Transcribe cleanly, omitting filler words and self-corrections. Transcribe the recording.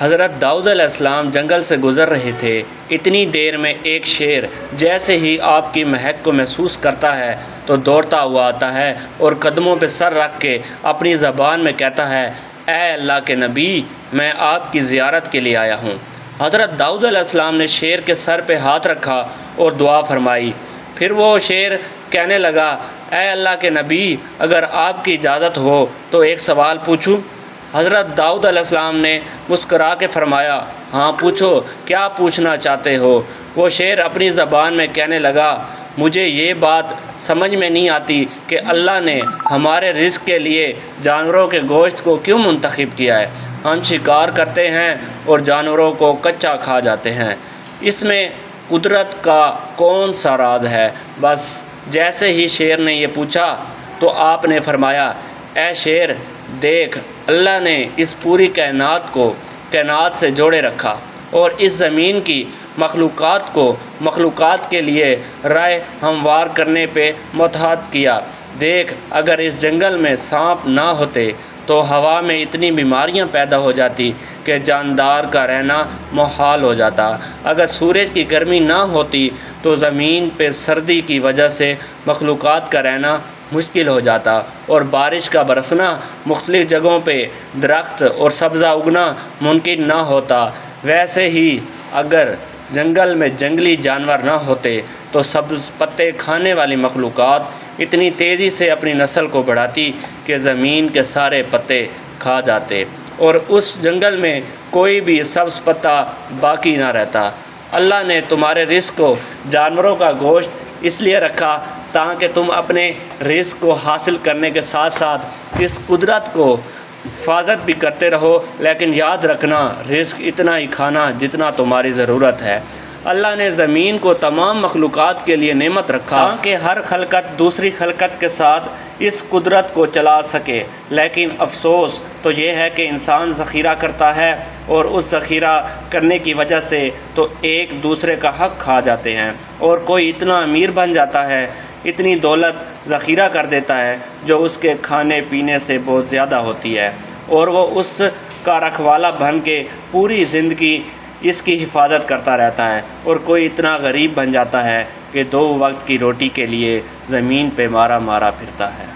हज़रत दाऊद अलैहिस्सलाम जंगल से गुज़र रहे थे। इतनी देर में एक शेर जैसे ही आपकी महक को महसूस करता है तो दौड़ता हुआ आता है और कदमों पे सर रख के अपनी ज़बान में कहता है, ऐ अल्लाह के नबी, मैं आपकी ज़ियारत के लिए आया हूँ। हज़रत दाऊद अलैहिस्सलाम ने शेर के सर पे हाथ रखा और दुआ फरमाई। फिर वो शेर कहने लगा, ऐ अल्लाह के नबी, अगर आपकी इजाज़त हो तो एक सवाल पूछूं? हज़रत दाऊद अलैहिस्सलाम ने मुस्करा के फ़रमाया, हाँ पूछो, क्या पूछना चाहते हो? वो शेर अपनी ज़बान में कहने लगा, मुझे ये बात समझ में नहीं आती कि अल्लाह ने हमारे रिज़्क़ के लिए जानवरों के गोश्त को क्यों मुंतखब किया है। हम शिकार करते हैं और जानवरों को कच्चा खा जाते हैं। इसमें कुदरत का कौन सा राज है? बस जैसे ही शेर ने ये पूछा तो आपने फरमाया, ऐ शेर, देख, अल्लाह ने इस पूरी कायनात से जोड़े रखा और इस ज़मीन की मखलूक़ात के लिए राय हमवार करने पे मुतहद किया। देख, अगर इस जंगल में सांप ना होते तो हवा में इतनी बीमारियां पैदा हो जाती कि जानदार का रहना मुहाल हो जाता। अगर सूरज की गर्मी ना होती तो ज़मीन पे सर्दी की वजह से मखलूक़ात का रहना मुश्किल हो जाता और बारिश का बरसना, मुख्तलिफ़ जगहों पे दरख्त और सब्ज़ा उगना मुमकिन ना होता। वैसे ही अगर जंगल में जंगली जानवर ना होते तो सब्ज़ पत्ते खाने वाली मखलूक़ात इतनी तेज़ी से अपनी नस्ल को बढ़ाती कि ज़मीन के सारे पत्ते खा जाते और उस जंगल में कोई भी सब्ज़ पत्ता बाकी ना रहता। अल्लाह ने तुम्हारे रिज़्क़ को जानवरों का गोश्त इसलिए रखा ताकि तुम अपने रिज़्क़ को हासिल करने के साथ साथ इस कुदरत को हिफाजत भी करते रहो। लेकिन याद रखना, रिज़्क़ इतना ही खाना जितना तुम्हारी ज़रूरत है। अल्लाह ने ज़मीन को तमाम मखलूक़ात के लिए नेमत रखा ताकि हर खलकत दूसरी खलकत के साथ इस कुदरत को चला सके। लेकिन अफसोस तो ये है कि इंसान ज़ख़ीरा करता है और उस ज़ख़ीरा करने की वजह से तो एक दूसरे का हक़ खा जाते हैं और कोई इतना अमीर बन जाता है, इतनी दौलत ज़ख़ीरा कर देता है जो उसके खाने पीने से बहुत ज़्यादा होती है और वो उसका रखवाला बन के पूरी ज़िंदगी इसकी हिफाजत करता रहता है। और कोई इतना गरीब बन जाता है कि 2 वक्त की रोटी के लिए ज़मीन पे मारा मारा फिरता है।